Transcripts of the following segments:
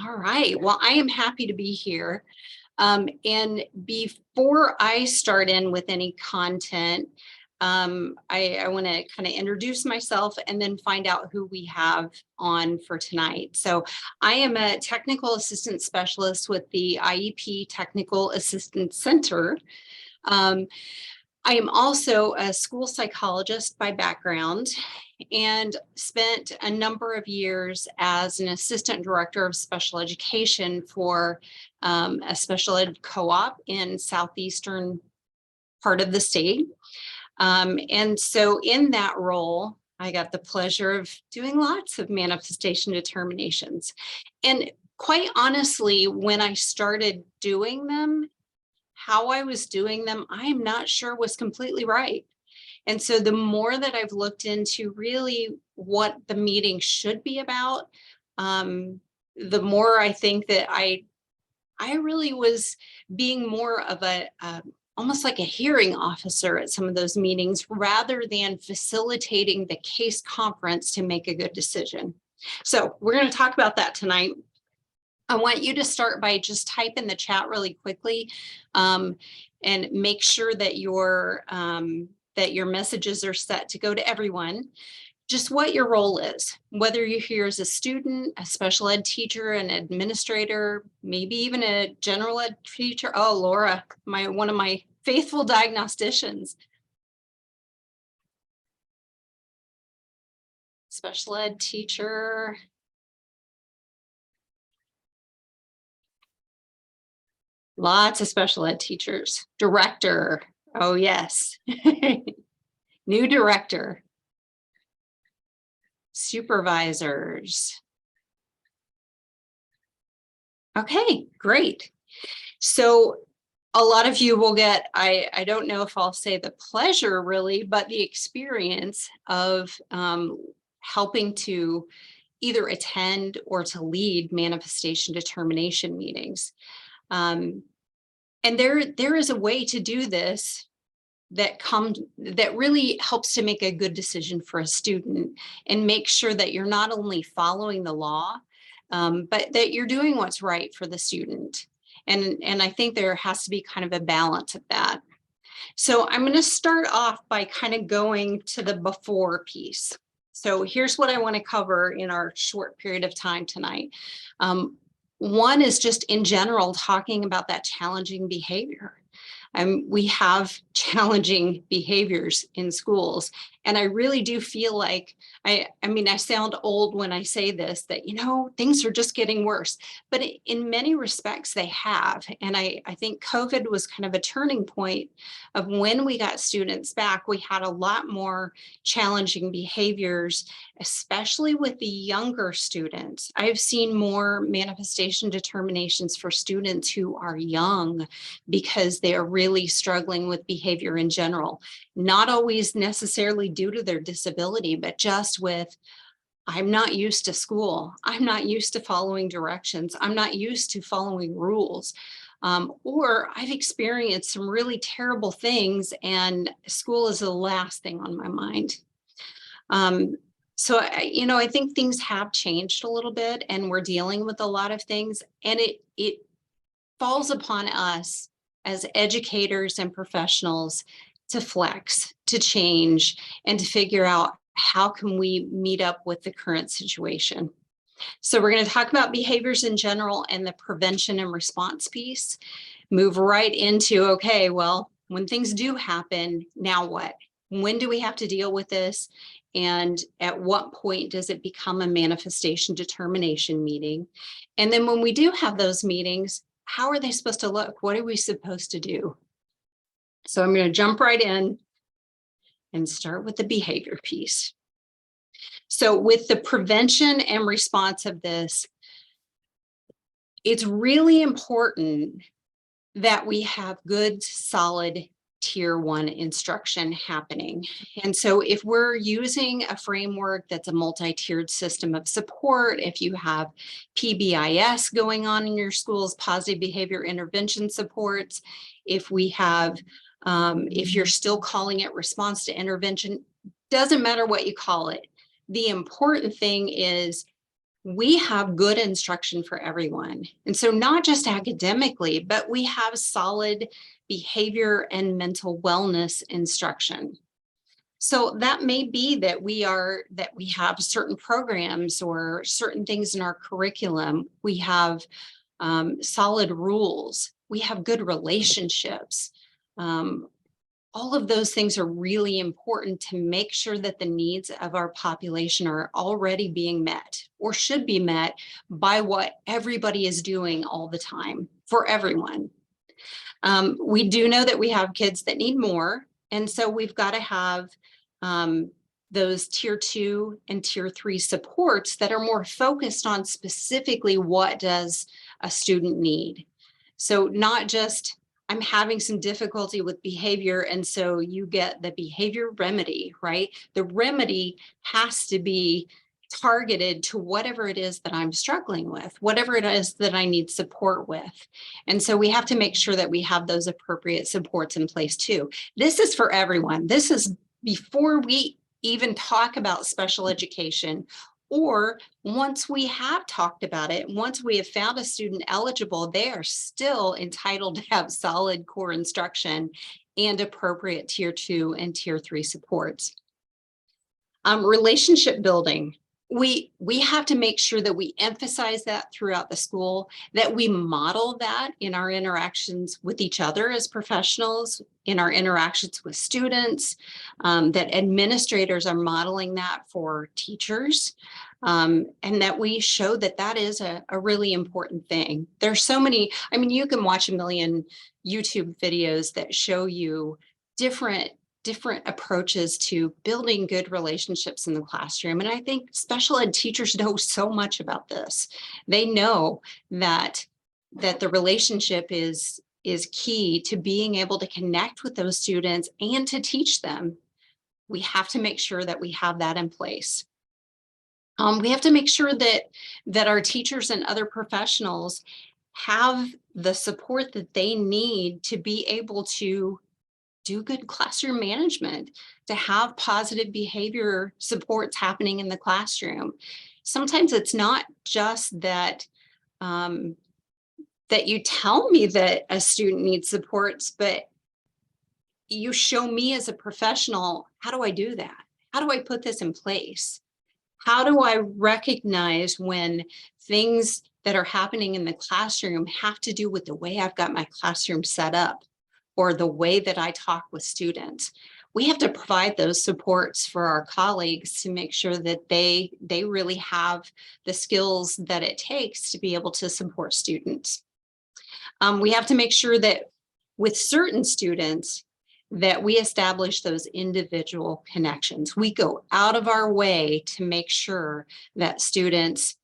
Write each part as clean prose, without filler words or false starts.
All right. Well, I am happy to be here. And before I start in with any content, I want to kind of introduce myself and then find out who we have on for tonight. So I am a technical assistant specialist with the IEP Technical Assistance Center. I am also a school psychologist by background and spent a number of years as an assistant director of special education for a special ed co-op in southeastern part of the state. And so in that role, I got the pleasure of doing lots of manifestation determinations. And quite honestly, when I started doing them, how I was doing them, I'm not sure was completely right. And so the more that I've looked into really what the meeting should be about, the more I think that I really was being more of a almost like a hearing officer at some of those meetings rather than facilitating the case conference to make a good decision. So we're going to talk about that tonight. I want you to start by just type in the chat really quickly and make sure that your messages are set to go to everyone. Just what your role is, whether you're here as a student, a special ed teacher, an administrator, maybe even a general ed teacher. Oh, Laura, one of my faithful diagnosticians. Special ed teacher. Lots of special ed teachers. Director. Oh, yes. New director. Supervisors. Okay, great. So a lot of you will get, I don't know if I'll say the pleasure really, but the experience of helping to either attend or to lead manifestation determination meetings. And there is a way to do this that really helps to make a good decision for a student and make sure that you're not only following the law, but that you're doing what's right for the student. And I think there has to be kind of a balance of that. So I'm going to start off by kind of going to the before piece. So here's what I want to cover in our short period of time tonight. One is just in general talking about that challenging behavior. We have challenging behaviors in schools. And I really do feel like, I mean, I sound old when I say this, that, things are just getting worse. But in many respects, they have. And I think COVID was kind of a turning point of when we got students back. We had a lot more challenging behaviors, especially with the younger students. I've seen more manifestation determinations for students who are young because they are really struggling with behavior in general, not always necessarily due to their disability, but just with, I'm not used to school. I'm not used to following directions. I'm not used to following rules. Or I've experienced some really terrible things and school is the last thing on my mind. So, I think things have changed a little bit and we're dealing with a lot of things, and it falls upon us as educators and professionals to flex, to change, and to figure out how can we meet up with the current situation. So we're going to talk about behaviors in general and the prevention and response piece. Move right into, okay, well, when things do happen, now what? When do we have to deal with this? And at what point does it become a manifestation determination meeting? And then when we do have those meetings, how are they supposed to look? What are we supposed to do? So I'm going to jump right in and start with the behavior piece. So with the prevention and response of this, it's really important that we have good, solid tier 1 instruction happening. And so if we're using a framework that's a multi-tiered system of support, if you have PBIS going on in your schools, positive behavior intervention supports, if we have, if you're still calling it response to intervention, doesn't matter what you call it. The important thing is we have good instruction for everyone. And so not just academically, but we have solid behavior and mental wellness instruction. So that may be that we have certain programs or certain things in our curriculum. We have solid rules. We have good relationships. All of those things are really important to make sure that the needs of our population are already being met or should be met by what everybody is doing all the time for everyone. We do know that we have kids that need more, and so we've got to have those tier 2 and tier 3 supports that are more focused on specifically what does a student need. So not just, I'm having some difficulty with behavior, and so you get the behavior remedy, right? The remedy has to be targeted to whatever it is that I'm struggling with, whatever it is that I need support with. And so we have to make sure that we have those appropriate supports in place too. This is for everyone. This is before we even talk about special education, or once we have talked about it, once we have found a student eligible, they are still entitled to have solid core instruction and appropriate tier 2 and tier 3 supports. Relationship building. We have to make sure that we emphasize that throughout the school, that we model that in our interactions with each other as professionals, in our interactions with students, that administrators are modeling that for teachers, and that we show that that is a really important thing. There's so many, I mean, you can watch a million YouTube videos that show you different approaches to building good relationships in the classroom. And I think special ed teachers know so much about this. They know that the relationship is key to being able to connect with those students and to teach them. We have to make sure that we have that in place. We have to make sure that our teachers and other professionals have the support that they need to be able to do good classroom management, to have positive behavior supports happening in the classroom. Sometimes it's not just that that you tell me that a student needs supports, but you show me as a professional, how do I do that? How do I put this in place? How do I recognize when things that are happening in the classroom have to do with the way I've got my classroom set up, or the way that I talk with students? We have to provide those supports for our colleagues to make sure that they really have the skills that it takes to be able to support students. We have to make sure that with certain students that we establish those individual connections. We go out of our way to make sure that students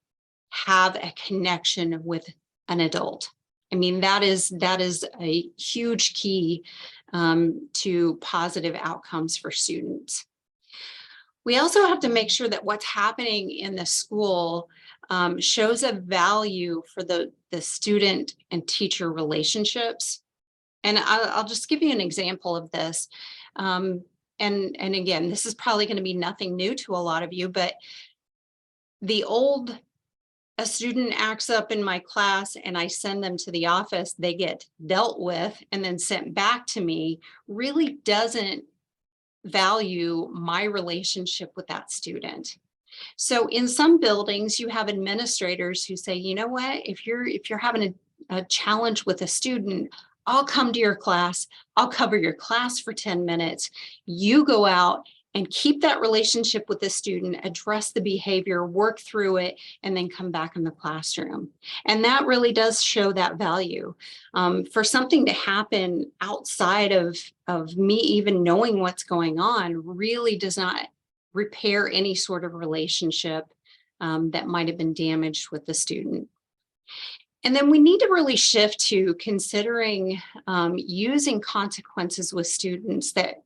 have a connection with an adult. I mean, that is a huge key to positive outcomes for students. We also have to make sure that what's happening in the school shows a value for the student and teacher relationships. And I'll just give you an example of this. And again, this is probably going to be nothing new to a lot of you, but a student acts up in my class and I send them to the office, they get dealt with and then sent back to me, really doesn't value my relationship with that student. So in some buildings, you have administrators who say, you know what, if you're having a challenge with a student, I'll come to your class, I'll cover your class for 10 minutes. You go out and keep that relationship with the student, address the behavior, work through it, and then come back in the classroom. And that really does show that value. For something to happen outside of me even knowing what's going on really does not repair any sort of relationship that might have been damaged with the student. And then we need to really shift to considering using consequences with students that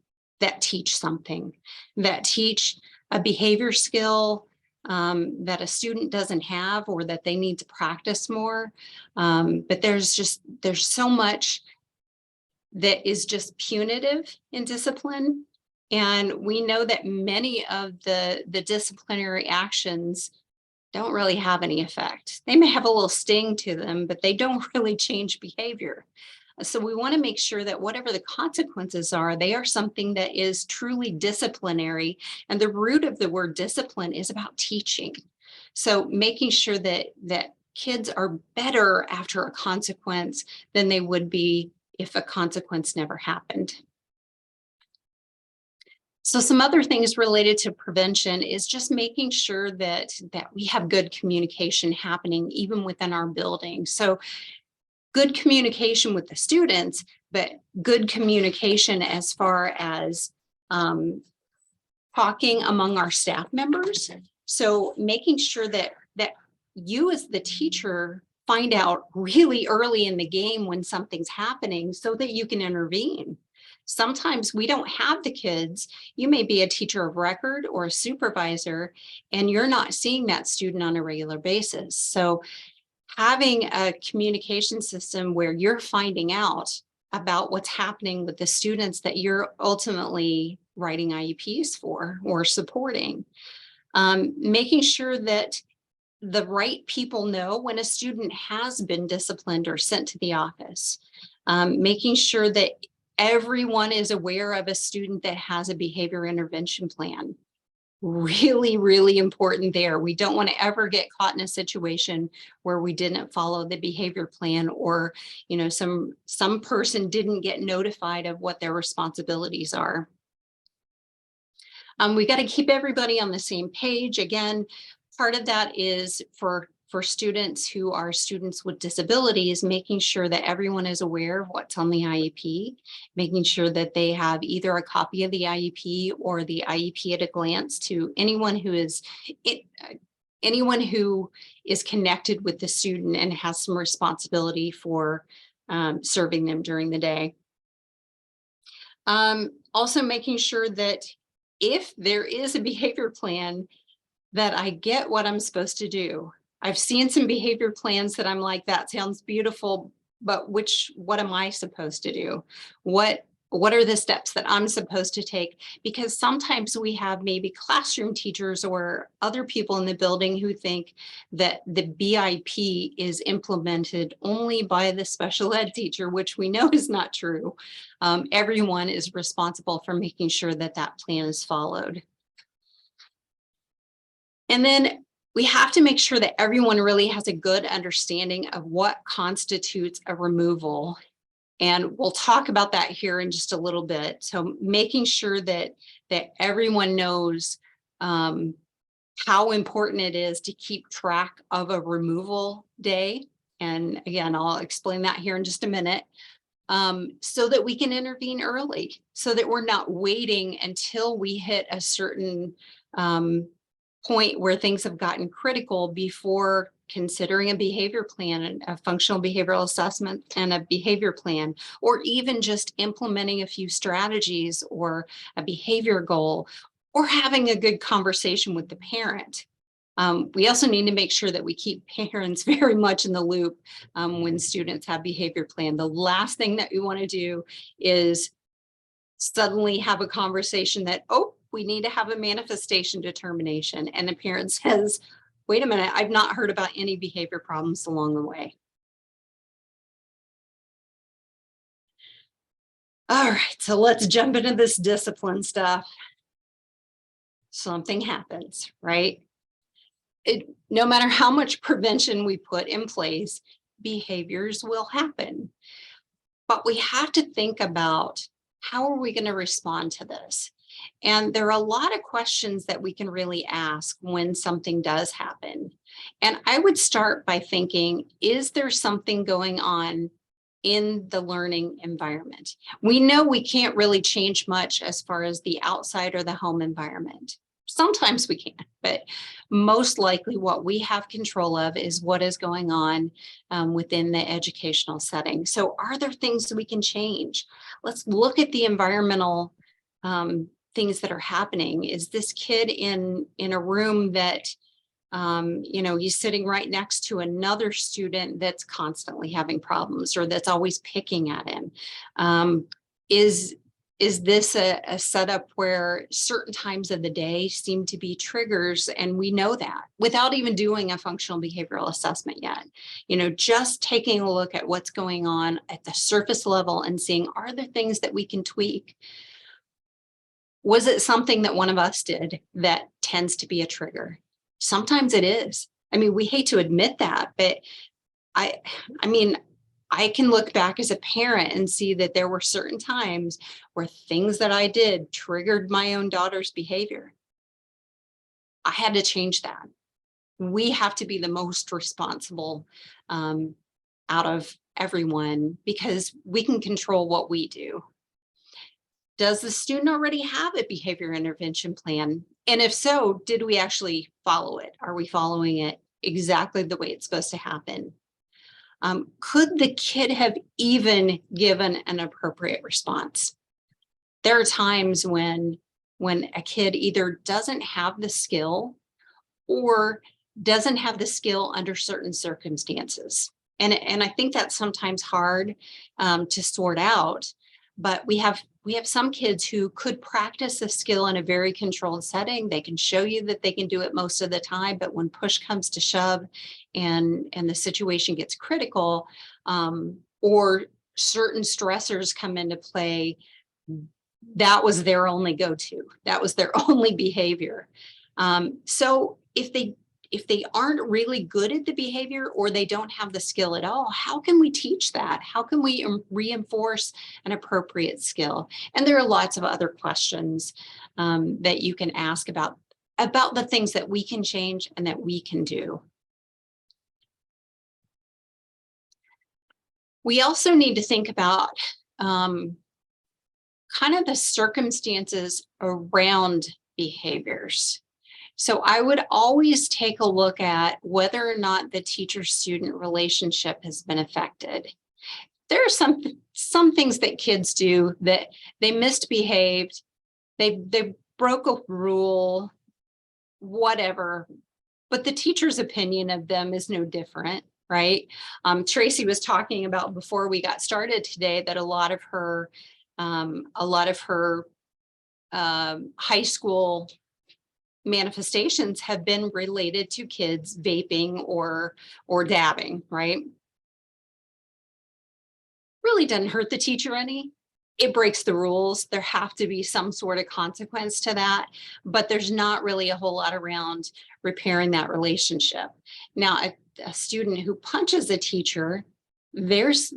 teach something, that teach a behavior skill that a student doesn't have or that they need to practice more. But there's so much that is just punitive in discipline. And we know that many of the disciplinary actions don't really have any effect. They may have a little sting to them, but they don't really change behavior. So we want to make sure that whatever the consequences are, they are something that is truly disciplinary. And the root of the word discipline is about teaching. So making sure that kids are better after a consequence than they would be if a consequence never happened. So some other things related to prevention is just making sure that we have good communication happening even within our building. So good communication with the students, but good communication as far as talking among our staff members. So making sure that you as the teacher find out really early in the game when something's happening so that you can intervene. Sometimes we don't have the kids. You may be a teacher of record or a supervisor, and you're not seeing that student on a regular basis. So having a communication system where you're finding out about what's happening with the students that you're ultimately writing IEPs for or supporting, making sure that the right people know when a student has been disciplined or sent to the office, making sure that everyone is aware of a student that has a behavior intervention plan. Really, really important there. We don't want to ever get caught in a situation where we didn't follow the behavior plan, or, you know, some person didn't get notified of what their responsibilities are. We got to keep everybody on the same page. Again, part of that is for students who are students with disabilities, making sure that everyone is aware of what's on the IEP, making sure that they have either a copy of the IEP or the IEP at a glance to anyone who is connected with the student and has some responsibility for serving them during the day. Also making sure that if there is a behavior plan, that I get what I'm supposed to do. I've seen some behavior plans that I'm like, that sounds beautiful, but what am I supposed to do? What are the steps that I'm supposed to take? Because sometimes we have maybe classroom teachers or other people in the building who think that the BIP is implemented only by the special ed teacher, which we know is not true. Everyone is responsible for making sure that that plan is followed. And then we have to make sure that everyone really has a good understanding of what constitutes a removal. And we'll talk about that here in just a little bit. So making sure that everyone knows how important it is to keep track of a removal day. And again, I'll explain that here in just a minute. So that we can intervene early, so that we're not waiting until we hit a certain point where things have gotten critical before considering a behavior plan, a functional behavioral assessment and a behavior plan, or even just implementing a few strategies or a behavior goal, or having a good conversation with the parent. We also need to make sure that we keep parents very much in the loop when students have behavior plan. The last thing that we want to do is suddenly have a conversation that, oh, we need to have a manifestation determination. And the parent says, wait a minute, I've not heard about any behavior problems along the way. All right, so let's jump into this discipline stuff. Something happens, right? No matter how much prevention we put in place, behaviors will happen. But we have to think about, how are we going to respond to this? And there are a lot of questions that we can really ask when something does happen. And I would start by thinking, is there something going on in the learning environment? We know we can't really change much as far as the outside or the home environment. Sometimes we can, but most likely what we have control of is what is going on within the educational setting. So are there things that we can change? Let's look at the environmental things that are happening. Is this kid in a room that, he's sitting right next to another student that's constantly having problems or that's always picking at him? is this a setup where certain times of the day seem to be triggers, and we know that without even doing a functional behavioral assessment yet? Just taking a look at what's going on at the surface level and seeing, are there things that we can tweak? Was it something that one of us did that tends to be a trigger? Sometimes it is. I mean, we hate to admit that, but I mean, I can look back as a parent and see that there were certain times where things that I did triggered my own daughter's behavior. I had to change that. We have to be the most responsible out of everyone, because we can control what we do. Does the student already have a behavior intervention plan? And if so, did we actually follow it? Are we following it exactly the way it's supposed to happen? Could the kid have even given an appropriate response? There are times when a kid either doesn't have the skill or doesn't have the skill under certain circumstances. And I think that's sometimes hard to sort out, but we have some kids who could practice a skill in a very controlled setting. They can show you that they can do it most of the time, but when push comes to shove and the situation gets critical, or certain stressors come into play, that was their only go-to. That was their only behavior. So if they aren't really good at the behavior, or they don't have the skill at all, how can we teach that? How can we reinforce an appropriate skill? And there are lots of other questions that you can ask about the things that we can change and that we can do. We also need to think about kind of the circumstances around behaviors. So I would always take a look at whether or not the teacher-student relationship has been affected. There are some things that kids do that they misbehaved, they broke a rule, whatever, but the teacher's opinion of them is no different, right? Tracy was talking about before we got started today that a lot of her high school manifestations have been related to kids vaping or dabbing, right? Really doesn't hurt the teacher any. It breaks the rules. There have to be some sort of consequence to that, but there's not really a whole lot around repairing that relationship. Now, a student who punches a teacher, there's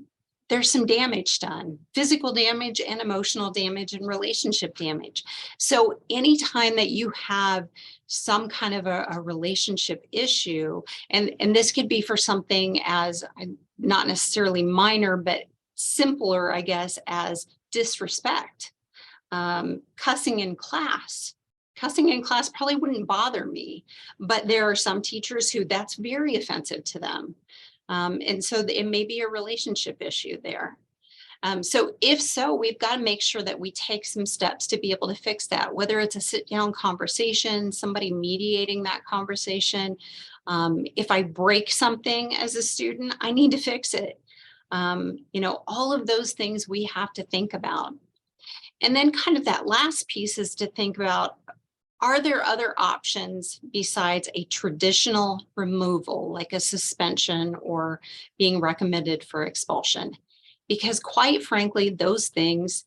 some damage done, physical damage and emotional damage and relationship damage. So anytime that you have some kind of a relationship issue, and this could be for something as not necessarily minor, but simpler, I guess, as disrespect, cussing in class. Cussing in class probably wouldn't bother me, but there are some teachers who that's very offensive to them. And so it may be a relationship issue there. So if so, we've got to make sure that we take some steps to be able to fix that, whether it's a sit-down conversation, somebody mediating that conversation. If I break something as a student, I need to fix it. All of those things we have to think about. And then kind of that last piece is to think about, are there other options besides a traditional removal, like a suspension or being recommended for expulsion? Because quite frankly, those things,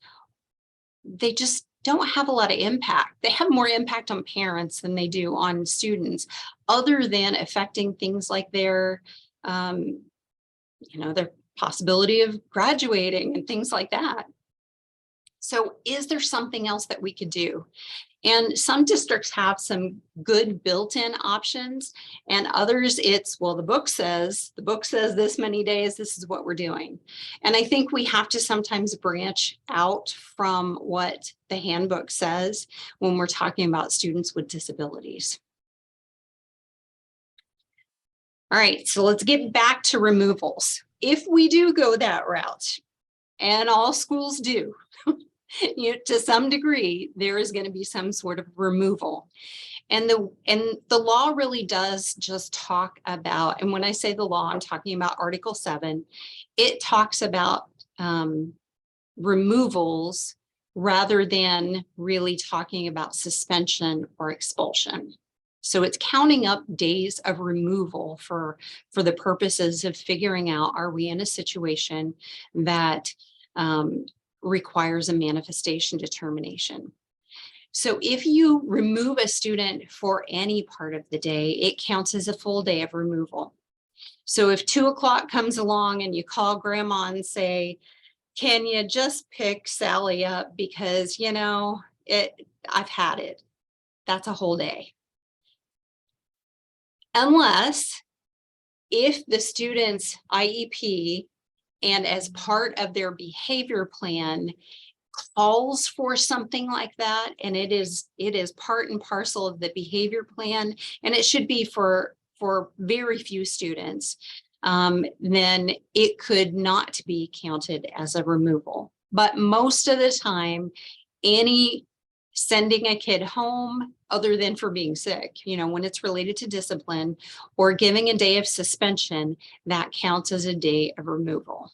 they just don't have a lot of impact. They have more impact on parents than they do on students, other than affecting things like their possibility of graduating and things like that. So is there something else that we could do? And some districts have some good built-in options, and others it's, well, the book says this many days, this is what we're doing. And I think we have to sometimes branch out from what the handbook says when we're talking about students with disabilities. All right, so let's get back to removals. If we do go that route, and all schools do, to some degree, there is going to be some sort of removal. And the law really does just talk about, and when I say the law, I'm talking about Article 7, it talks about removals rather than really talking about suspension or expulsion. So it's counting up days of removal for the purposes of figuring out, are we in a situation that requires a manifestation determination? So if you remove a student for any part of the day, it counts as a full day of removal. So if 2 o'clock comes along and you call grandma and say, can you just pick Sally up because, I've had it. That's a whole day. Unless if the student's IEP and as part of their behavior plan calls for something like that, and it is part and parcel of the behavior plan, and it should be for very few students, then it could not be counted as a removal. But most of the time, any sending a kid home, other than for being sick, when it's related to discipline, or giving a day of suspension, that counts as a day of removal.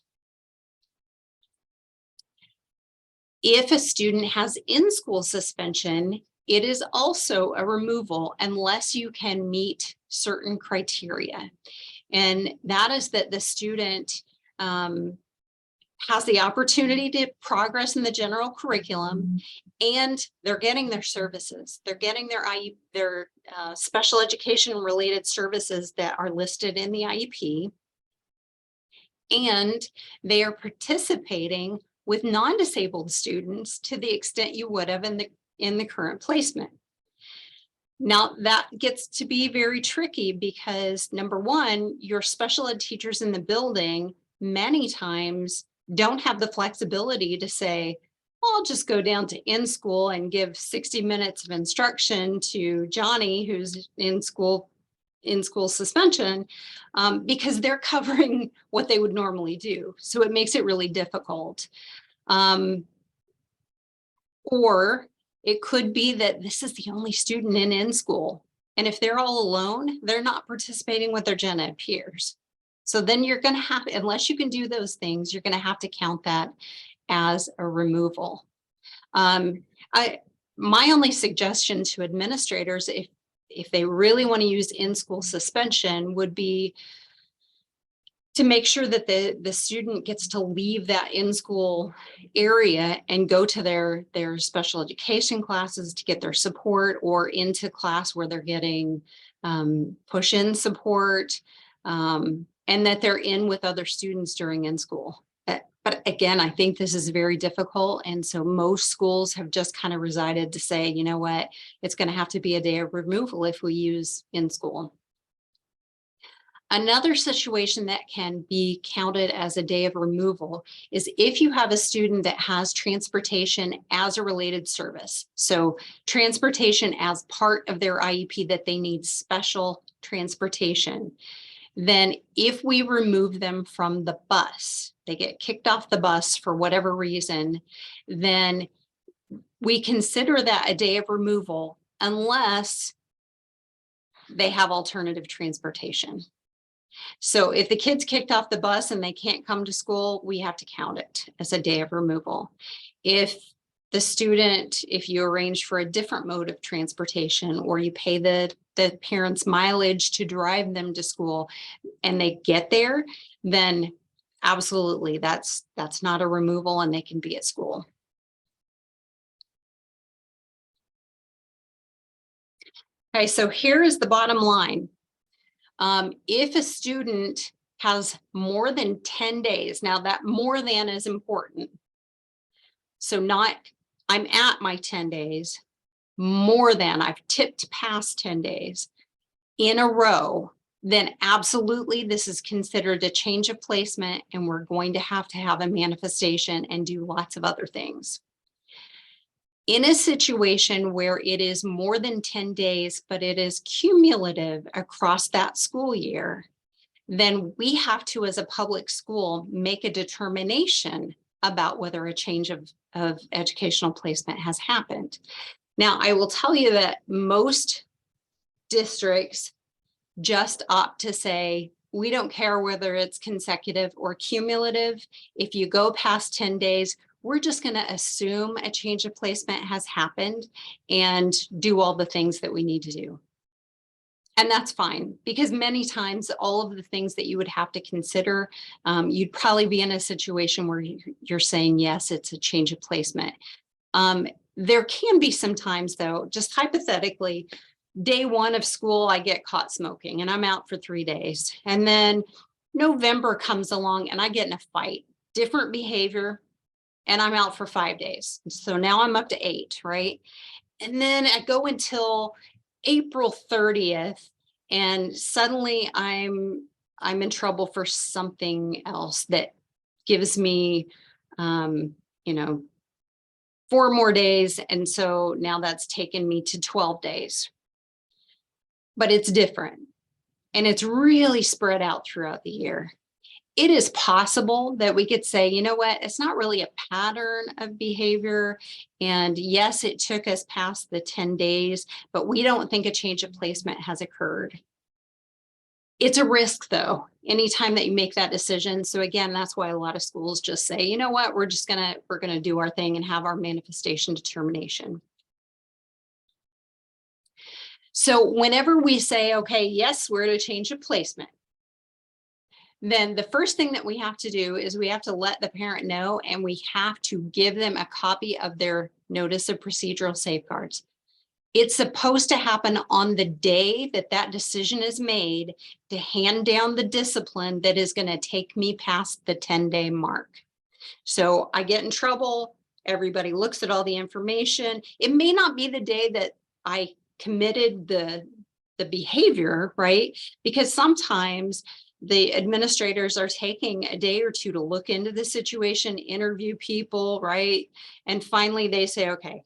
If a student has in-school suspension, it is also a removal unless you can meet certain criteria. And that is that the student has the opportunity to progress in the general curriculum, and they're getting their services. They're getting their special education related services that are listed in the IEP, and they are participating with non-disabled students to the extent you would have in the current placement. Now that gets to be very tricky because, number one, your special ed teachers in the building many times don't have the flexibility to say, well, I'll just go down to in-school and give 60 minutes of instruction to Johnny, who's in school suspension, because they're covering what they would normally do. So it makes it really difficult. Or it could be that this is the only student in school. And if they're all alone, they're not participating with their gen ed peers. So then you're going to have, unless you can do those things, you're going to have to count that as a removal. My only suggestion to administrators, if they really want to use in-school suspension, would be to make sure that the student gets to leave that in-school area and go to their special education classes to get their support, or into class where they're getting push-in support, and that they're in with other students during in-school. But again, I think this is very difficult. And so most schools have just kind of resided to say, you know what, it's going to have to be a day of removal if we use in-school. Another situation that can be counted as a day of removal is if you have a student that has transportation as a related service. So transportation as part of their IEP, that they need special transportation. Then if we remove them from the bus, they get kicked off the bus for whatever reason, then we consider that a day of removal unless they have alternative transportation. So if the kid's kicked off the bus and they can't come to school, we have to count it as a day of removal. If the student, if you arrange for a different mode of transportation, or you pay the parents mileage to drive them to school and they get there, then absolutely that's not a removal and they can be at school. Okay, so here is the bottom line. If a student has more than 10 days, now that more than is important. So not, I'm at my 10 days, more than, I've tipped past 10 days in a row, then absolutely this is considered a change of placement, and we're going to have a manifestation and do lots of other things. In a situation where it is more than 10 days, but it is cumulative across that school year, then we have to, as a public school, make a determination about whether a change of educational placement has happened. Now, I will tell you that most districts just opt to say, we don't care whether it's consecutive or cumulative. If you go past 10 days, we're just going to assume a change of placement has happened and do all the things that we need to do. And that's fine, because many times all of the things that you would have to consider, you'd probably be in a situation where you're saying, yes, it's a change of placement. There can be some times, though, just hypothetically, day one of school, I get caught smoking and I'm out for 3 days. And then November comes along and I get in a fight, different behavior, and I'm out for 5 days. So now I'm up to 8, right? And then I go until April 30th, and suddenly I'm in trouble for something else that gives me, you know, 4 more days. And so now that's taken me to 12 days. But it's different, and it's really spread out throughout the year. It is possible that we could say, you know what, it's not really a pattern of behavior. And yes, it took us past the 10 days, but we don't think a change of placement has occurred. It's a risk, though, anytime that you make that decision. So again, that's why a lot of schools just say, you know what, we're gonna do our thing and have our manifestation determination. So whenever we say, okay, yes, we're to change of placement, then the first thing that we have to do is we have to let the parent know, and we have to give them a copy of their notice of procedural safeguards. It's supposed to happen on the day that that decision is made to hand down the discipline that is going to take me past the 10-day mark. So I get in trouble, everybody looks at all the information. It may not be the day that I committed the behavior, right? Because sometimes the administrators are taking a day or two to look into the situation, interview people, right? And finally they say, okay,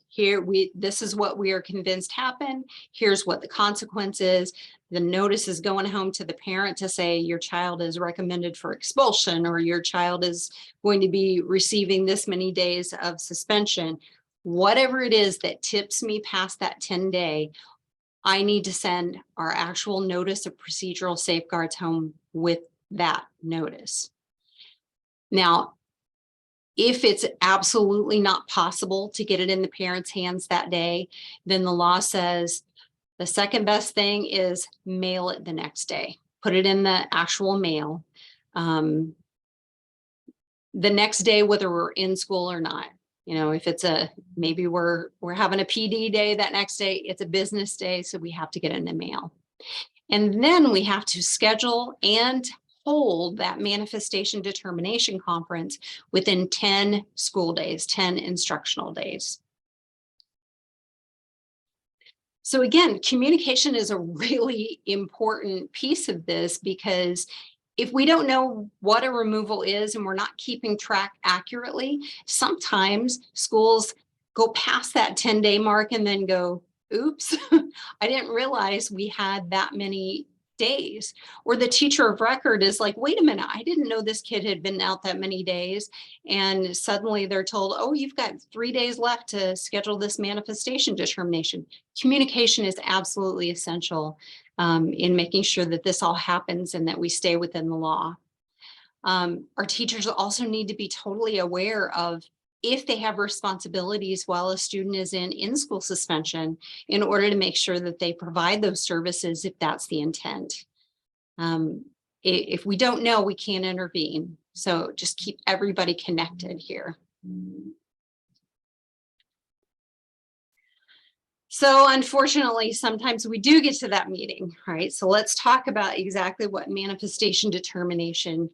this is what we are convinced happened. Here's what the consequence is. The notice is going home to the parent to say your child is recommended for expulsion, or your child is going to be receiving this many days of suspension. Whatever it is that tips me past that 10-day, I need to send our actual notice of procedural safeguards home with that notice. Now, if it's absolutely not possible to get it in the parent's hands that day, then the law says the second best thing is mail it the next day. Put it in the actual mail the next day, whether we're in school or not. You know, if it's maybe we're having a PD day that next day, it's a business day, so we have to get it in the mail. And then we have to schedule and hold that manifestation determination conference within 10 school days, 10 instructional days. So again, communication is a really important piece of this, because if we don't know what a removal is and we're not keeping track accurately, sometimes schools go past that 10-day mark and then go, oops, I didn't realize we had that many days. Or the teacher of record is like, wait a minute, I didn't know this kid had been out that many days. And suddenly they're told, oh, you've got 3 days left to schedule this manifestation determination. Communication is absolutely essential in making sure that this all happens and that we stay within the law. Our teachers also need to be totally aware of if they have responsibilities while a student is in in-school suspension, in order to make sure that they provide those services if that's the intent. If we don't know, we can't intervene. So just keep everybody connected here. So unfortunately, sometimes we do get to that meeting, right? So let's talk about exactly what manifestation determination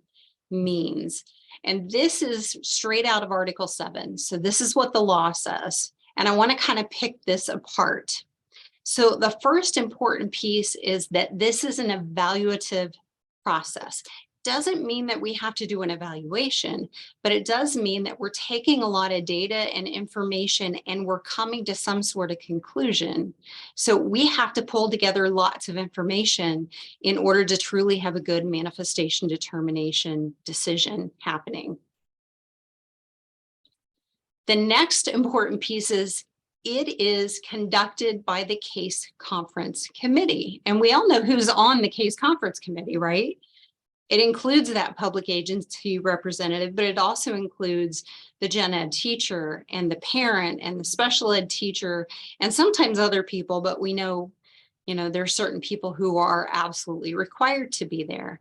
means. And this is straight out of Article 7. So this is what the law says. And I want to kind of pick this apart. So the first important piece is that this is an evaluative process. Doesn't mean that we have to do an evaluation, but it does mean that we're taking a lot of data and information and we're coming to some sort of conclusion. So we have to pull together lots of information in order to truly have a good manifestation determination decision happening. The next important piece is it is conducted by the case conference committee. And we all know who's on the case conference committee, right? It includes that public agency representative, but it also includes the gen ed teacher and the parent and the special ed teacher and sometimes other people, but we know, there are certain people who are absolutely required to be there.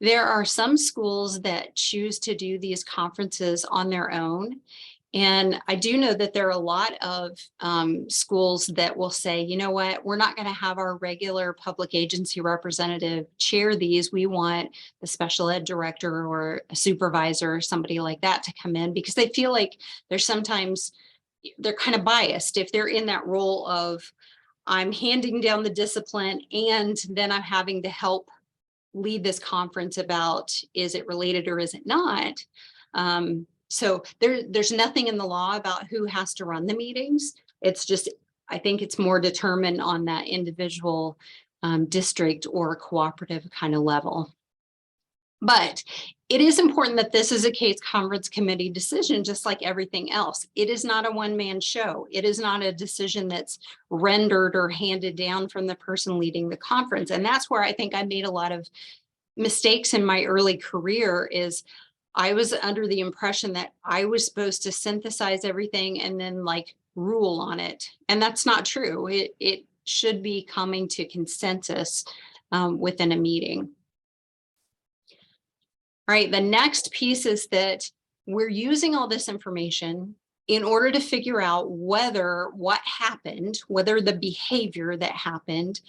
There are some schools that choose to do these conferences on their own. And I do know that there are a lot of schools that will say, you know what, we're not going to have our regular public agency representative chair these. We want the special ed director or a supervisor or somebody like that to come in, because they feel like they're kind of biased if they're in that role of, I'm handing down the discipline and then I'm having to help lead this conference about, is it related or is it not? So there's nothing in the law about who has to run the meetings. It's just, I think it's more determined on that individual district or cooperative kind of level. But it is important that this is a case conference committee decision, just like everything else. It is not a one-man show. It is not a decision that's rendered or handed down from the person leading the conference. And that's where I think I made a lot of mistakes in my early career. Is I was under the impression that I was supposed to synthesize everything and then like rule on it. And that's not true. It should be coming to consensus within a meeting. All right, the next piece is that we're using all this information in order to figure out whether what happened, whether the behavior that happened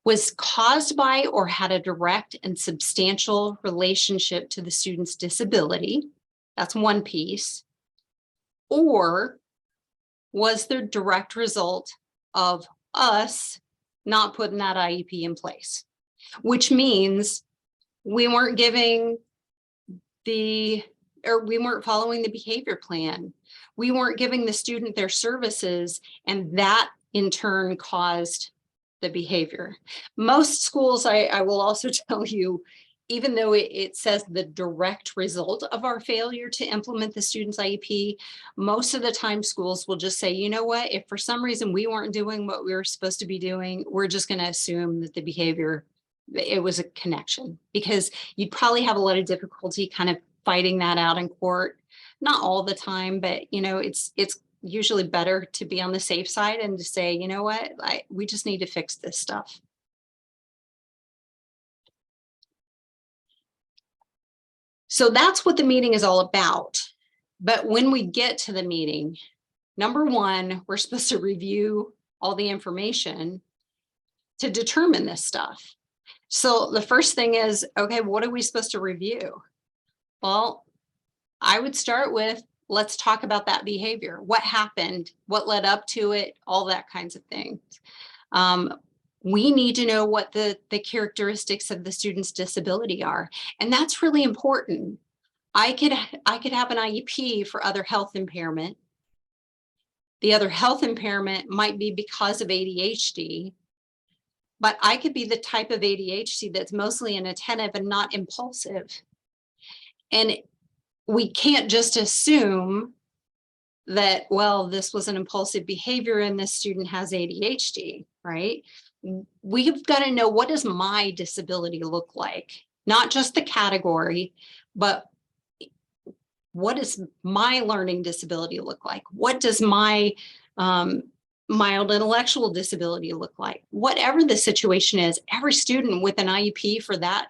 was caused by or had a direct and substantial relationship to the student's disability. That's one piece. Or was the direct result of us not putting that IEP in place, which means we weren't we weren't following the behavior plan. We weren't giving the student their services, and that in turn caused the behavior. Most schools, I will also tell you, even though it says the direct result of our failure to implement the student's IEP, most of the time schools will just say, you know what, if for some reason we weren't doing what we were supposed to be doing, we're just going to assume that the behavior, it was a connection, because you'd probably have a lot of difficulty kind of fighting that out in court. Not all the time, but it's usually better to be on the safe side and to say, you know what, we just need to fix this stuff. So that's what the meeting is all about. But when we get to the meeting, number one, we're supposed to review all the information to determine this stuff. So the first thing is, okay, what are we supposed to review? Well, I would start with, let's talk about that behavior. What happened? What led up to it? All that kinds of things. We need to know what the characteristics of the student's disability are. And that's really important. I could have an IEP for other health impairment. The other health impairment might be because of ADHD, but I could be the type of ADHD that's mostly inattentive and not impulsive. And we can't just assume that, well, this was an impulsive behavior and this student has ADHD, right? We've got to know, what does my disability look like? Not just the category, but what does my learning disability look like? What does my mild intellectual disability look like? Whatever the situation is, every student with an IEP for that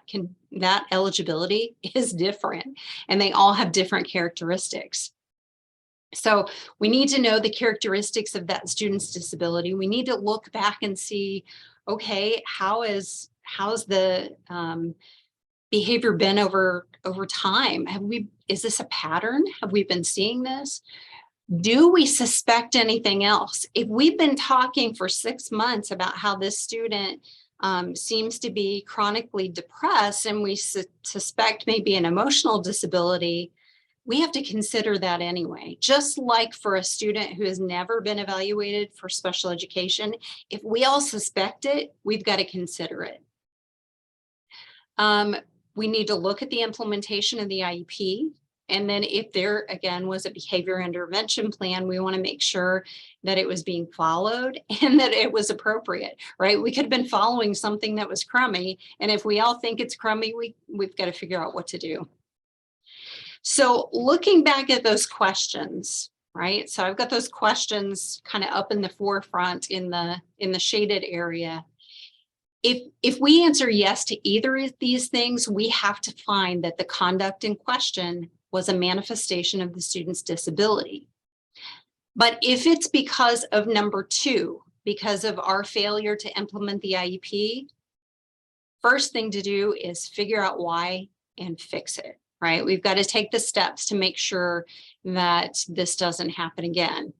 eligibility is different, and they all have different characteristics. So we need to know the characteristics of that student's disability. We need to look back and see, okay, how's the behavior been over time? Is this a pattern? Have we been seeing this? Do we suspect anything else? If we've been talking for 6 months about how this student seems to be chronically depressed, and we suspect maybe an emotional disability, we have to consider that anyway. Just like for a student who has never been evaluated for special education, if we all suspect it, we've got to consider it. We need to look at the implementation of the IEP And then if there, again, was a behavior intervention plan, we want to make sure that it was being followed and that it was appropriate, right? We could have been following something that was crummy. And if we all think it's crummy, we've got to figure out what to do. So looking back at those questions, right? So I've got those questions kind of up in the forefront in the shaded area. If we answer yes to either of these things, we have to find that the conduct in question was a manifestation of the student's disability. But if it's because of number two, because of our failure to implement the IEP, first thing to do is figure out why and fix it, right? We've got to take the steps to make sure that this doesn't happen again.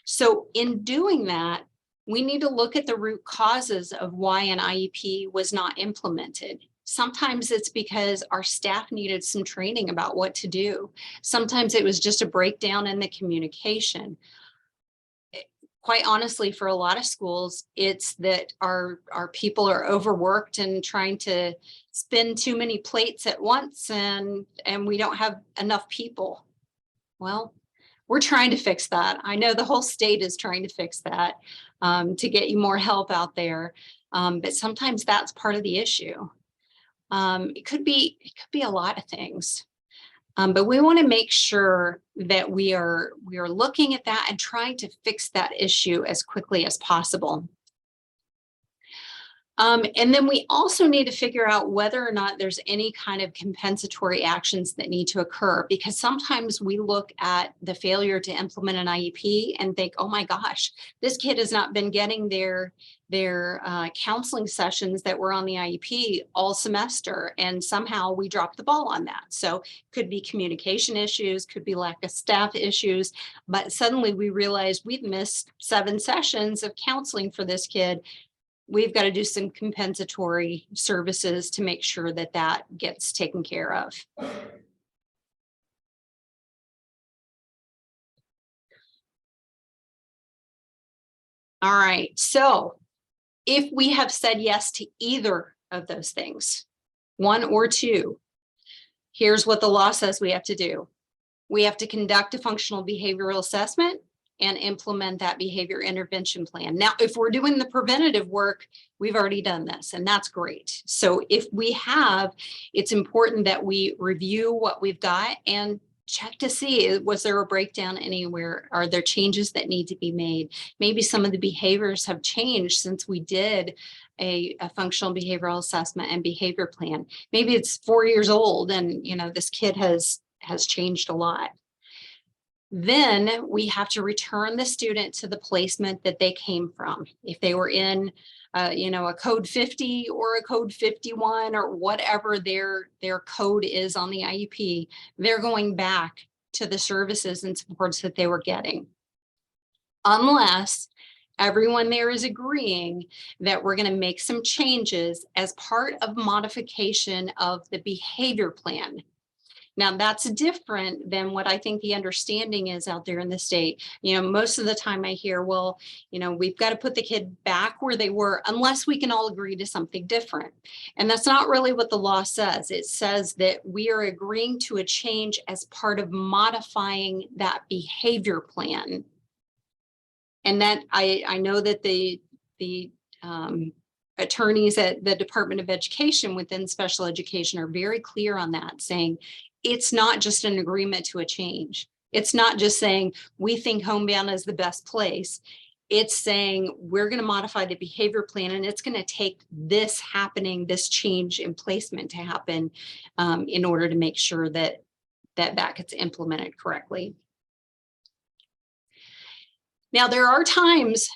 So in doing that, we need to look at the root causes of why an IEP was not implemented. Sometimes it's because our staff needed some training about what to do. Sometimes it was just a breakdown in the communication. Quite honestly, for a lot of schools, it's that our people are overworked and trying to spin too many plates at once, and we don't have enough people. Well, we're trying to fix that. I know the whole state is trying to fix that to get you more help out there. But sometimes that's part of the issue. It could be a lot of things. But we want to make sure that we are looking at that and trying to fix that issue as quickly as possible. And then we also need to figure out whether or not there's any kind of compensatory actions that need to occur, because sometimes we look at the failure to implement an IEP and think, oh my gosh, this kid has not been getting their counseling sessions that were on the IEP all semester, and somehow we dropped the ball on that. So could be communication issues, could be lack of staff issues, but suddenly we realize we've missed 7 sessions of counseling for this kid. We've got to do some compensatory services to make sure that that gets taken care of. All right, so if we have said yes to either of those things, one or two, here's what the law says we have to do. We have to conduct a functional behavioral assessment and implement that behavior intervention plan. Now, if we're doing the preventative work, we've already done this, and that's great. So if we have, it's important that we review what we've got and check to see, was there a breakdown anywhere? Are there changes that need to be made? Maybe some of the behaviors have changed since we did a functional behavioral assessment and behavior plan. Maybe it's 4 years old and this kid has changed a lot. Then we have to return the student to the placement that they came from. If they were in, a code 50 or a code 51 or whatever their code is on the IEP, they're going back to the services and supports that they were getting. Unless everyone there is agreeing that we're going to make some changes as part of modification of the behavior plan. Now, that's different than what I think the understanding is out there in the state. Most of the time I hear, well, we've got to put the kid back where they were unless we can all agree to something different. And that's not really what the law says. It says that we are agreeing to a change as part of modifying that behavior plan. And that I know that the attorneys at the Department of Education within special education are very clear on that, saying it's not just an agreement to a change. It's not just saying we think homebound is the best place. It's saying we're going to modify the behavior plan, and it's going to take this change in placement to happen in order to make sure that gets implemented correctly. Now, there are times,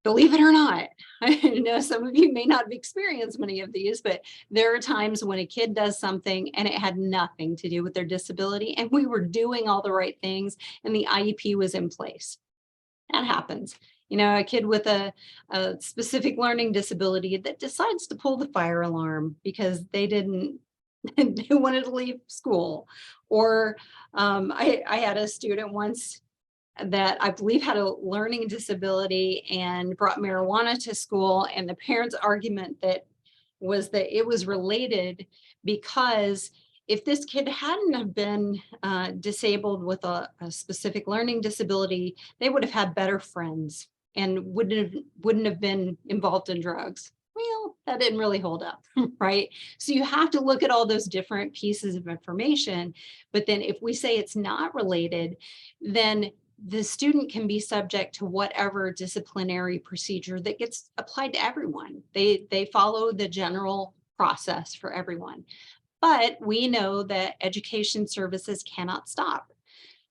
believe it or not, I know some of you may not have experienced many of these, but there are times when a kid does something and it had nothing to do with their disability, and we were doing all the right things and the IEP was in place. That happens. A kid with a specific learning disability that decides to pull the fire alarm because they wanted to leave school. Or I had a student once that I believe had a learning disability and brought marijuana to school. And the parents' argument that was that it was related because if this kid hadn't have been disabled with a specific learning disability, they would have had better friends and wouldn't have been involved in drugs. Well, that didn't really hold up, right? So you have to look at all those different pieces of information. But then if we say it's not related, then the student can be subject to whatever disciplinary procedure that gets applied to everyone. They follow the general process for everyone. But we know that education services cannot stop.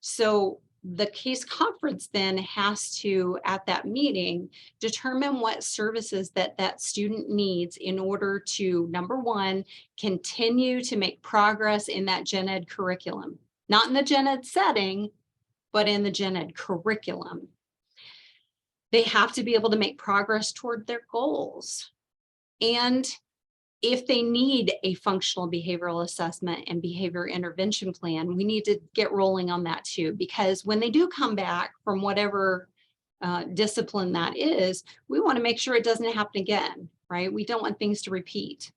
So the case conference then has to, at that meeting, determine what services that student needs in order to, number one, continue to make progress in that gen ed curriculum, not in the gen ed setting, but in the gen ed curriculum. They have to be able to make progress toward their goals. And if they need a functional behavioral assessment and behavior intervention plan, we need to get rolling on that too, because when they do come back from whatever discipline that is, we want to make sure it doesn't happen again, right? We don't want things to repeat.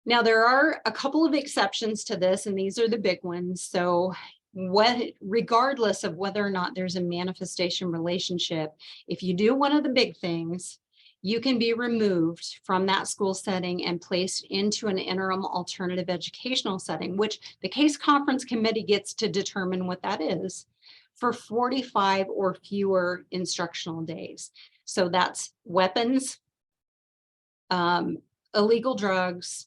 Now, there are a couple of exceptions to this, and these are the big ones. So regardless of whether or not there's a manifestation relationship, if you do one of the big things, you can be removed from that school setting and placed into an interim alternative educational setting, which the case conference committee gets to determine what that is, for 45 or fewer instructional days. So that's weapons, illegal drugs,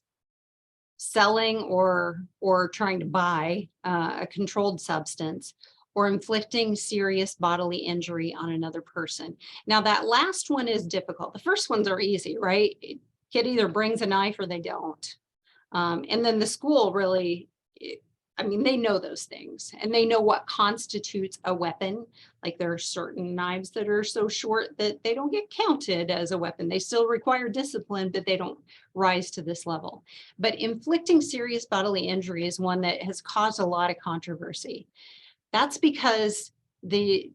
selling or trying to buy a controlled substance, or inflicting serious bodily injury on another person. Now, that last one is difficult. The first ones are easy, right? Kid either brings a knife or they don't. And then the school really, I mean, they know those things and they know what constitutes a weapon. Like there are certain knives that are so short that they don't get counted as a weapon. They still require discipline, but they don't rise to this level. But inflicting serious bodily injury is one that has caused a lot of controversy. That's because the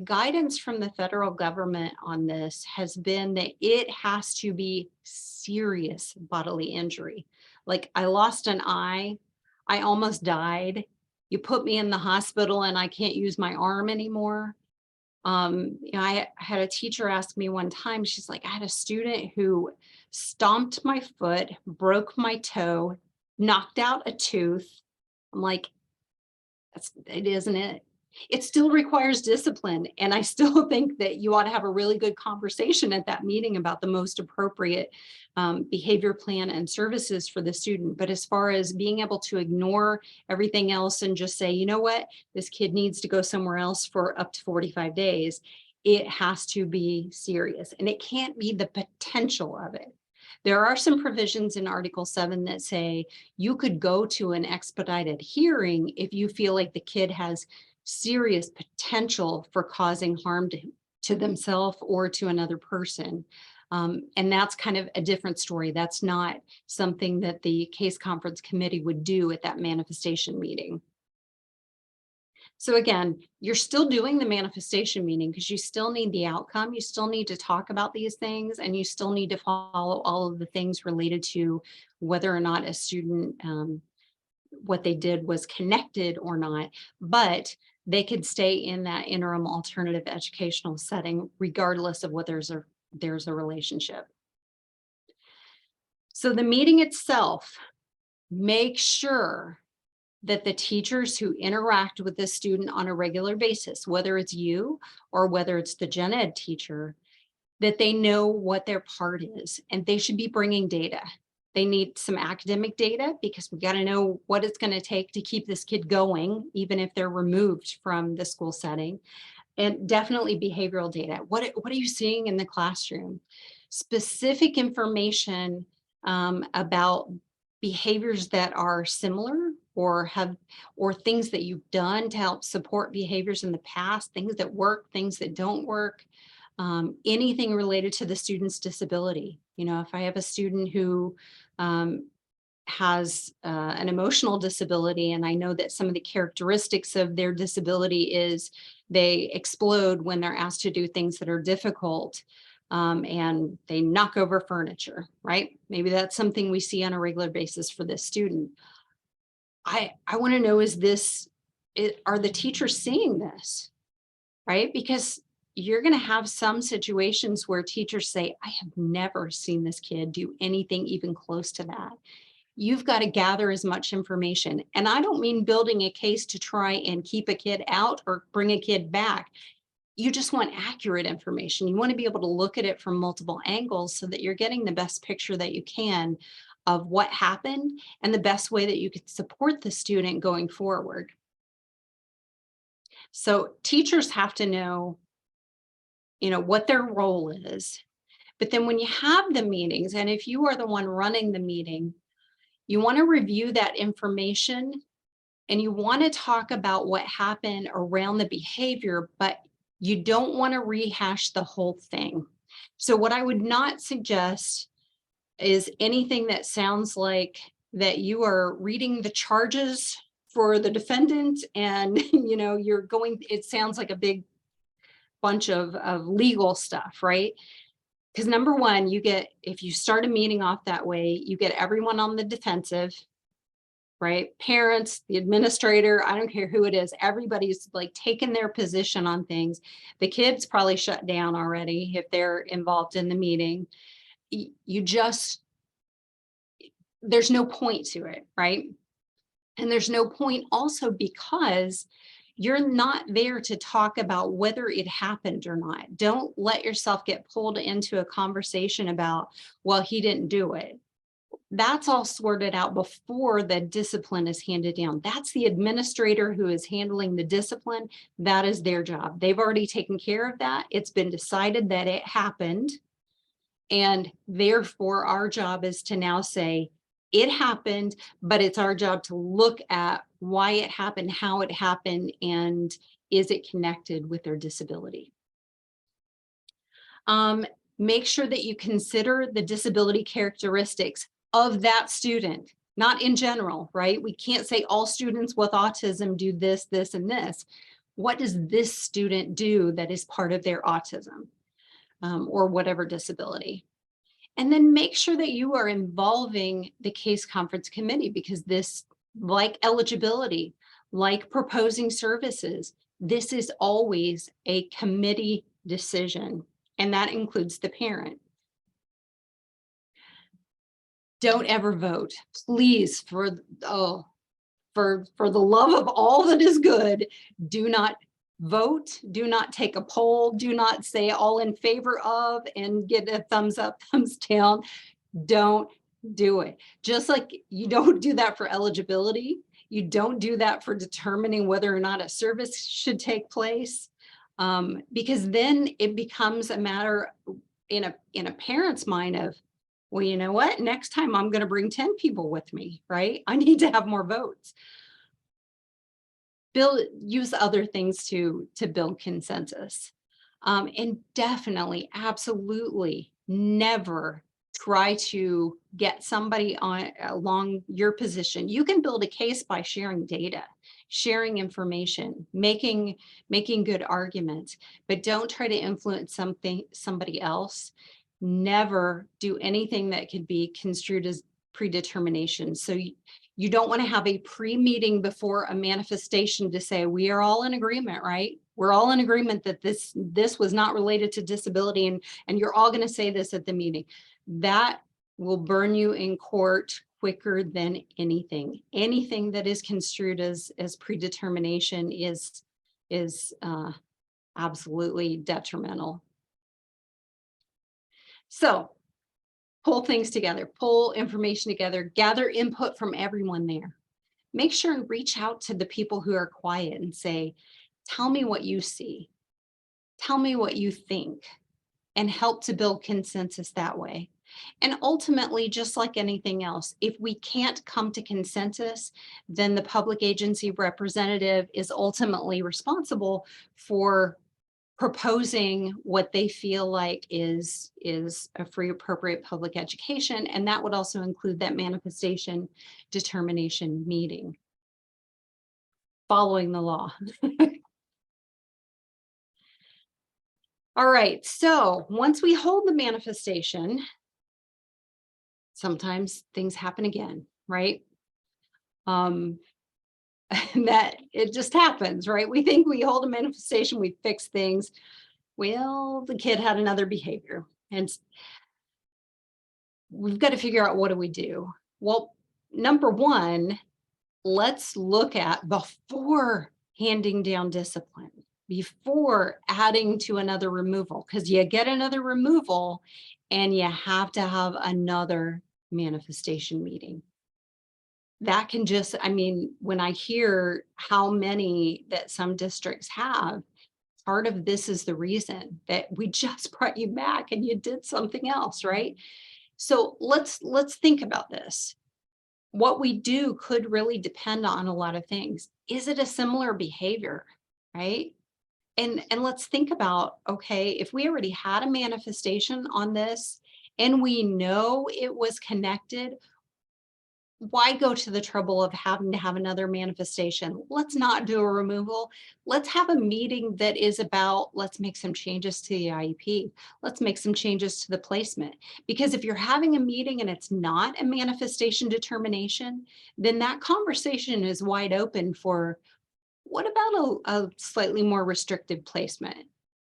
guidance from the federal government on this has been that it has to be serious bodily injury. Like I lost an eye, I almost died. You put me in the hospital and I can't use my arm anymore. I had a teacher ask me one time, she's like, I had a student who stomped my foot, broke my toe, knocked out a tooth. I'm like, it isn't it. It still requires discipline. And I still think that you ought to have a really good conversation at that meeting about the most appropriate behavior plan and services for the student. But as far as being able to ignore everything else and just say, you know what, this kid needs to go somewhere else for up to 45 days, it has to be serious. And it can't be the potential of it. There are some provisions in Article 7 that say you could go to an expedited hearing if you feel like the kid has serious potential for causing harm to themselves or to another person. And that's kind of a different story. That's not something that the case conference committee would do at that manifestation meeting. So again, you're still doing the manifestation meeting because you still need the outcome. You still need to talk about these things and you still need to follow all of the things related to whether or not a student, what they did was connected or not, but they could stay in that interim alternative educational setting regardless of whether there's a relationship. So the meeting itself, make sure that the teachers who interact with the student on a regular basis, whether it's you or whether it's the gen ed teacher, that they know what their part is and they should be bringing data. They need some academic data because we got to know what it's going to take to keep this kid going, even if they're removed from the school setting, and definitely behavioral data. What are you seeing in the classroom? Specific information about behaviors that are similar or things that you've done to help support behaviors in the past, things that work, things that don't work, anything related to the student's disability. You know, if I have a student who has an emotional disability and I know that some of the characteristics of their disability is they explode when they're asked to do things that are difficult, and they knock over furniture, right? Maybe that's something we see on a regular basis for this student. I want to know, are the teachers seeing this, right? Because you're going to have some situations where teachers say, I have never seen this kid do anything even close to that. You've got to gather as much information. And I don't mean building a case to try and keep a kid out or bring a kid back. You just want accurate information. You want to be able to look at it from multiple angles so that you're getting the best picture that you can of what happened and the best way that you could support the student going forward. So teachers have to know, what their role is. But then when you have the meetings, and if you are the one running the meeting, you want to review that information and you want to talk about what happened around the behavior, but you don't want to rehash the whole thing. So what I would not suggest is anything that sounds like that you are reading the charges for the defendant and it sounds like a big bunch of legal stuff, right? Because number one, if you start a meeting off that way, you get everyone on the defensive, right? Parents, the administrator, I don't care who it is, everybody's like taking their position on things. The kids probably shut down already if they're involved in the meeting. There's no point to it, right? And there's no point also because you're not there to talk about whether it happened or not. Don't let yourself get pulled into a conversation about, well, he didn't do it. That's all sorted out before the discipline is handed down. That's the administrator who is handling the discipline. That is their job. They've already taken care of that. It's been decided that it happened. And therefore, our job is to now say, it happened, but it's our job to look at why it happened, how it happened, and is it connected with their disability? Make sure that you consider the disability characteristics of that student, not in general, right? We can't say all students with autism do this, this, and this. What does this student do that is part of their autism or whatever disability? And then make sure that you are involving the case conference committee because this, like eligibility, like proposing services, this is always a committee decision, and that includes the parent. Don't ever vote, please, for the love of all that is good, do not vote, do not take a poll, do not say all in favor of and get a thumbs up, thumbs down. Don't do it. Just like you don't do that for eligibility, you don't do that for determining whether or not a service should take place, because then it becomes a matter in a parent's mind of, well, you know what, next time I'm going to bring 10 people with me, right? I need to have more votes. Use other things to build consensus. And definitely, absolutely never try to get somebody along your position. You can build a case by sharing data, sharing information, making good arguments, but don't try to influence somebody else. Never do anything that could be construed as predetermination. So you don't want to have a pre-meeting before a manifestation to say, we are all in agreement, right? We're all in agreement that this was not related to disability, and you're all going to say this at the meeting. That will burn you in court quicker than anything. Anything that is construed as predetermination is absolutely detrimental. So pull things together, pull information together, gather input from everyone there. Make sure and reach out to the people who are quiet and say, tell me what you see. Tell me what you think, and help to build consensus that way. And ultimately, just like anything else, if we can't come to consensus, then the public agency representative is ultimately responsible for proposing what they feel like is a free, appropriate public education. And that would also include that manifestation determination meeting. Following the law. All right, so once we hold the manifestation, sometimes things happen again, right? Um, and that it just happens, right? We think we hold a manifestation, we fix things. Well, the kid had another behavior, and we've got to figure out, what do we do? Well, number one, let's look at, before handing down discipline, before adding to another removal, because you get another removal and you have to have another manifestation meeting. That can just, I mean, when I hear how many that some districts have, part of this is the reason that we just brought you back and you did something else, right? So let's think about this. What we do could really depend on a lot of things. Is it a similar behavior, right? And let's think about, okay, if we already had a manifestation on this and we know it was connected, why go to the trouble of having to have another manifestation? Let's not do a removal. Let's have a meeting that is about, let's make some changes to the IEP. Let's make some changes to the placement. Because if you're having a meeting and it's not a manifestation determination, then that conversation is wide open for, what about a slightly more restrictive placement?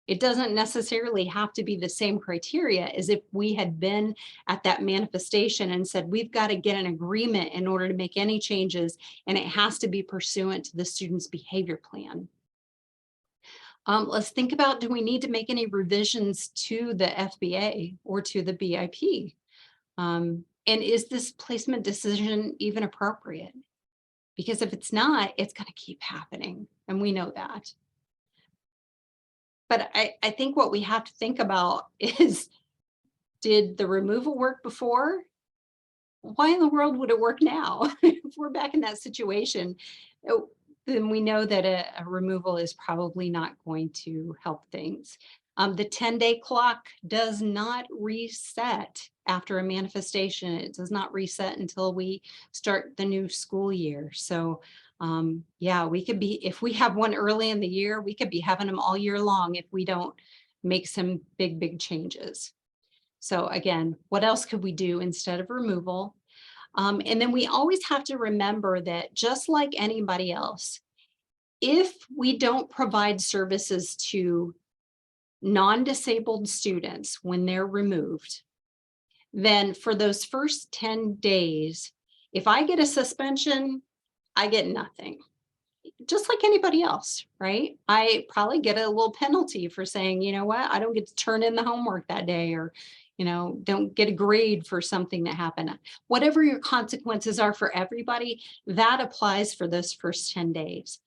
It doesn't necessarily have to be the same criteria as if we had been at that manifestation and said, we've got to get an agreement in order to make any changes, and it has to be pursuant to the student's behavior plan. Let's think about, do we need to make any revisions to the FBA or to the BIP? And is this placement decision even appropriate? Because if it's not, it's going to keep happening, and we know that. But I think what we have to think about is, did the removal work before? Why in the world would it work now? If we're back in that situation, oh, then we know that a removal is probably not going to help things. The 10-day clock does not reset after a manifestation. It does not reset until we start the new school year. So yeah, we could be, if we have one early in the year, we could be having them all year long if we don't make some big changes. So again, what else could we do instead of removal? And then we always have to remember that, just like anybody else, if we don't provide services to non-disabled students when they're removed, then for those first 10 days, if I get a suspension, I get nothing. Just like anybody else, right? I probably get a little penalty for saying, you know what, I don't get to turn in the homework that day, or, don't get a grade for something that happened. Whatever your consequences are for everybody, that applies for those first 10 days.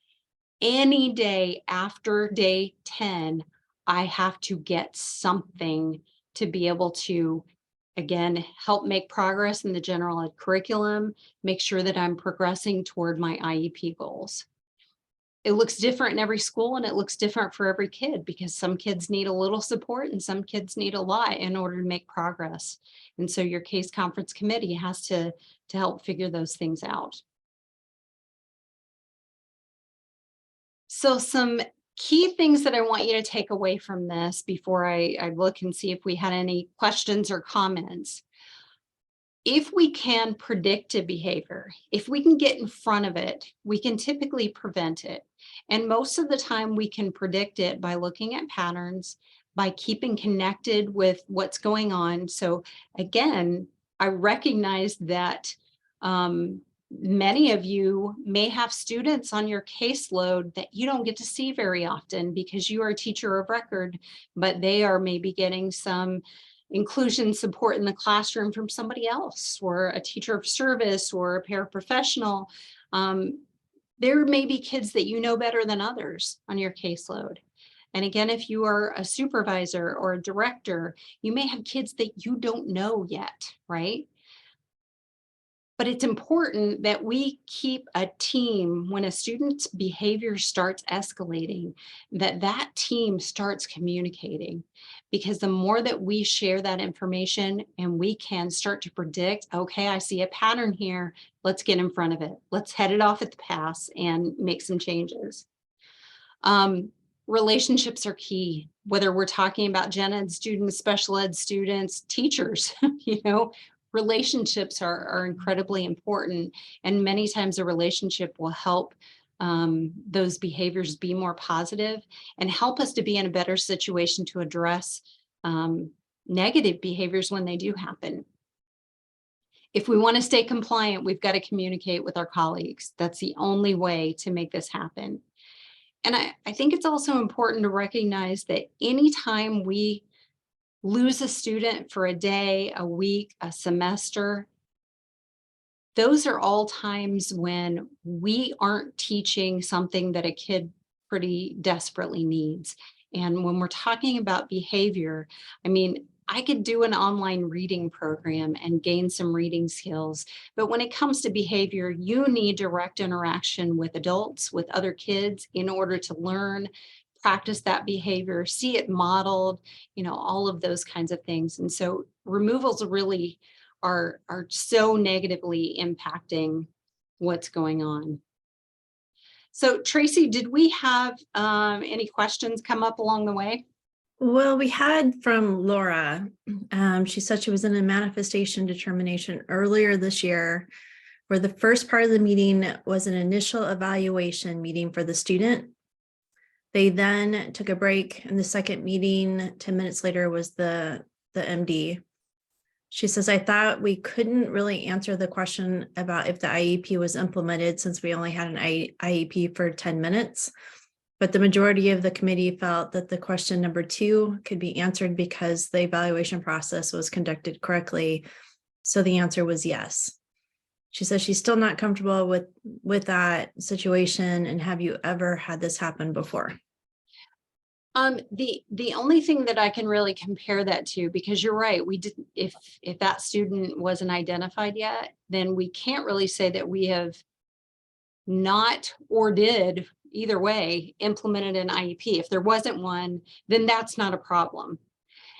Any day after day 10, I have to get something to be able to, again, help make progress in the general ed curriculum, make sure that I'm progressing toward my IEP goals. It looks different in every school, and it looks different for every kid, because some kids need a little support and some kids need a lot in order to make progress. And so your case conference committee has to help figure those things out. So some key things that I want you to take away from this before I look and see if we had any questions or comments. If we can predict a behavior, if we can get in front of it, we can typically prevent it. And most of the time we can predict it by looking at patterns, by keeping connected with what's going on. So again, I recognize that many of you may have students on your caseload that you don't get to see very often because you are a teacher of record, but they are maybe getting some inclusion support in the classroom from somebody else, or a teacher of service, or a paraprofessional. There may be kids that you know better than others on your caseload. And again, if you are a supervisor or a director, you may have kids that you don't know yet, right? But it's important that we keep a team when a student's behavior starts escalating, that team starts communicating, because the more that we share that information and we can start to predict, okay, I see a pattern here, let's get in front of it. Let's head it off at the pass and make some changes. relationships are key, whether we're talking about gen ed students, special ed students, teachers, relationships are incredibly important. And many times a relationship will help those behaviors be more positive and help us to be in a better situation to address negative behaviors when they do happen. If we want to stay compliant, we've got to communicate with our colleagues. That's the only way to make this happen. And I think it's also important to recognize that anytime we lose a student for a day, a week, a semester, those are all times when we aren't teaching something that a kid pretty desperately needs. And when we're talking about behavior, I mean, I could do an online reading program and gain some reading skills. But when it comes to behavior, you need direct interaction with adults, with other kids in order to learn, practice that behavior, see it modeled, all of those kinds of things. And so removals really are so negatively impacting what's going on. So Tracy, did we have any questions come up along the way? Well, we had from Laura. She said she was in a manifestation determination earlier this year, where the first part of the meeting was an initial evaluation meeting for the student. They then took a break, and the second meeting 10 minutes later was the MD. She says, I thought we couldn't really answer the question about if the IEP was implemented since we only had an IEP for 10 minutes. But the majority of the committee felt that the question number 2 could be answered because the evaluation process was conducted correctly. So the answer was yes. She says she's still not comfortable with that situation. And have you ever had this happen before? The only thing that I can really compare that to, because you're right, we didn't, if that student wasn't identified yet, then we can't really say that we have not or did either way implemented an IEP. If there wasn't one, then that's not a problem.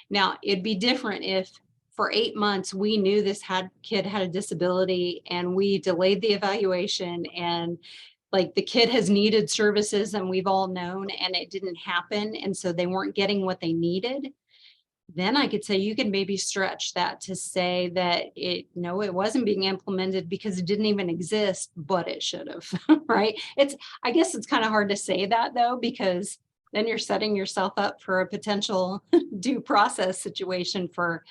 Now, it'd be different if for 8 months we knew this kid had a disability and we delayed the evaluation, and like the kid has needed services and we've all known and it didn't happen, and so they weren't getting what they needed. Then I could say you can maybe stretch that to say that it wasn't being implemented because it didn't even exist, but it should have, right? I guess it's kind of hard to say that though, because then you're setting yourself up for a potential due process situation for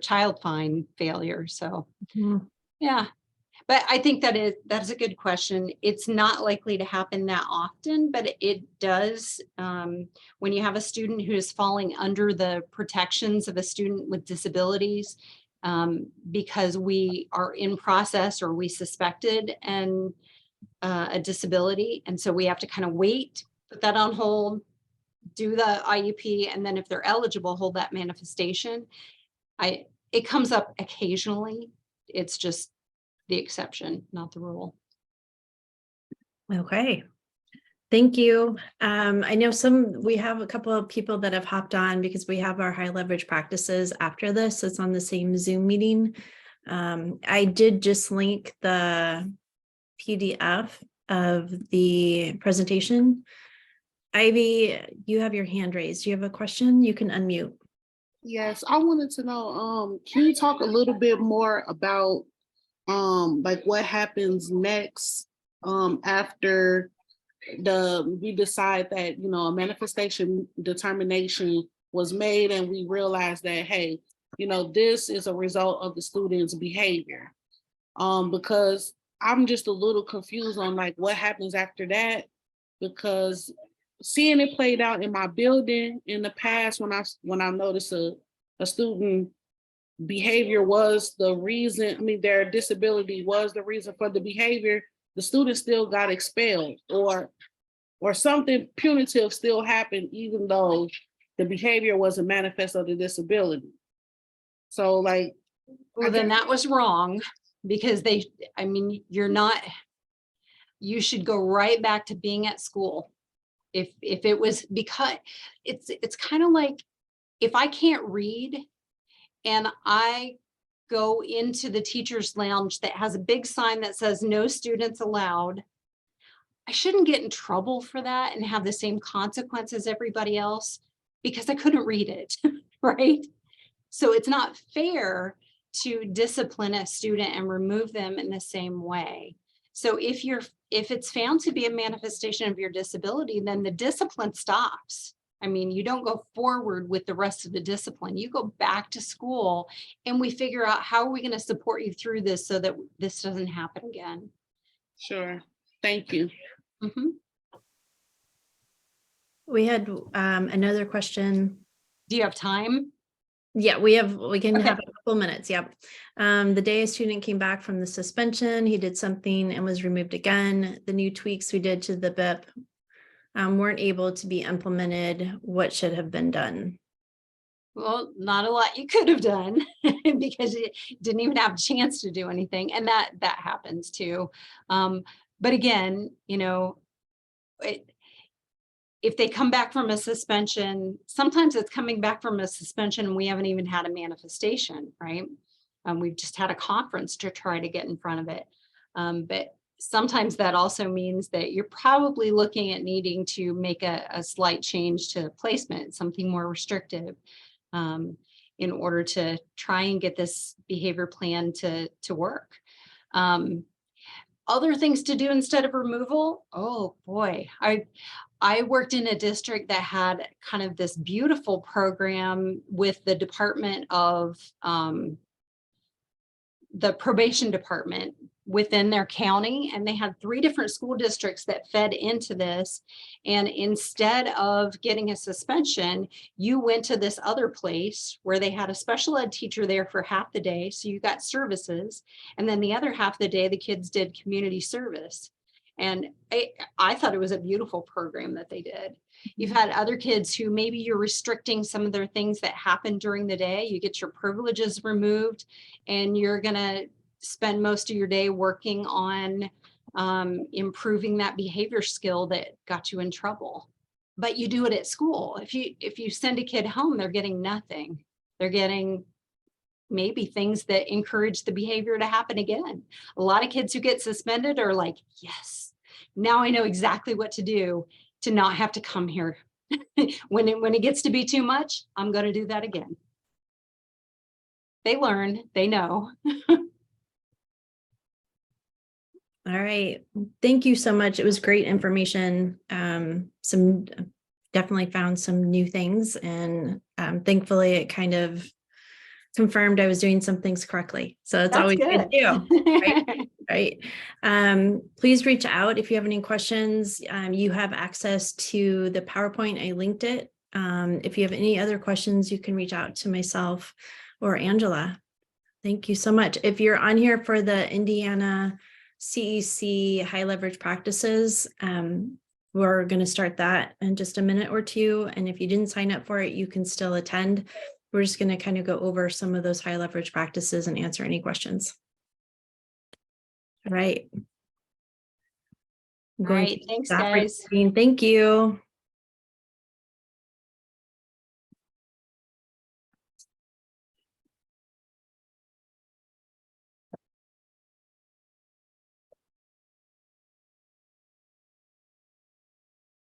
child fine failure. So yeah. But I think that's a good question. It's not likely to happen that often, but it does when you have a student who is falling under the protections of a student with disabilities, because we are in process or we suspected a disability. And so we have to kind of wait, put that on hold, do the IUP, and then if they're eligible, hold that manifestation. It comes up occasionally. It's just the exception, not the rule. Okay. Thank you. I know we have a couple of people that have hopped on because we have our high leverage practices after this. It's on the same Zoom meeting. I did just link the PDF of the presentation. Ivy, you have your hand raised. Do you have a question? You can unmute. Yes, I wanted to know, can you talk a little bit more about like what happens next after we decide that a manifestation determination was made and we realize that, hey, this is a result of the student's behavior, because I'm just a little confused on like what happens after that, because seeing it played out in my building in the past when I noticed a student behavior was the reason, their disability was the reason for the behavior, the student still got expelled or something punitive still happened, even though the behavior was a manifest of the disability. So like, well, then that was wrong, because you should go right back to being at school. If it was, because it's kind of like, if I can't read and I go into the teacher's lounge that has a big sign that says no students allowed, I shouldn't get in trouble for that and have the same consequence as everybody else because I couldn't read it, right? So it's not fair to discipline a student and remove them in the same way. So if it's found to be a manifestation of your disability, then the discipline stops. I mean, you don't go forward with the rest of the discipline. You go back to school and we figure out how are we going to support you through this so that this doesn't happen again. Sure. Thank you. Mhm. We had another question. Do you have time? Yeah, we can Okay. have a couple minutes. Yep. The day a student came back from the suspension, he did something and was removed again. The new tweaks we did to the BIP weren't able to be implemented. What should have been done? Well, not a lot you could have done because it didn't even have a chance to do anything. And that happens too. But again, you know, if they come back from a suspension, sometimes it's coming back from a suspension and we haven't even had a manifestation, right? We've just had a conference to try to get in front of it. But sometimes that also means that you're probably looking at needing to make a slight change to placement, something more restrictive, in order to try and get this behavior plan to work. Other things to do instead of removal. Oh boy, I worked in a district that had kind of this beautiful program with the Department of the probation department within their county, and they had 3 different school districts that fed into this. And instead of getting a suspension, you went to this other place where they had a special ed teacher there for half the day. So you got services. And then the other half of the day, the kids did community service. And I thought it was a beautiful program that they did. You've had other kids who maybe you're restricting some of their things that happen during the day. You get your privileges removed and you're going to spend most of your day working on improving that behavior skill that got you in trouble. But you do it at school. If you send a kid home, they're getting nothing. They're getting maybe things that encourage the behavior to happen again. A lot of kids who get suspended are like, yes, now I know exactly what to do to not have to come here. when it gets to be too much, I'm going to do that again. They learn, they know. All right. Thank you so much. It was great information. Some definitely found some new things, and thankfully it kind of confirmed I was doing some things correctly. So it's That's always good to do. Right. Please reach out if you have any questions. You have access to the PowerPoint. I linked it. If you have any other questions, you can reach out to myself or Angela. Thank you so much. If you're on here for the Indiana CEC high leverage practices, we're going to start that in just a minute or two. And if you didn't sign up for it, you can still attend. We're just going to kind of go over some of those high leverage practices and answer any questions. All right. All right. Thanks, guys. Thank you.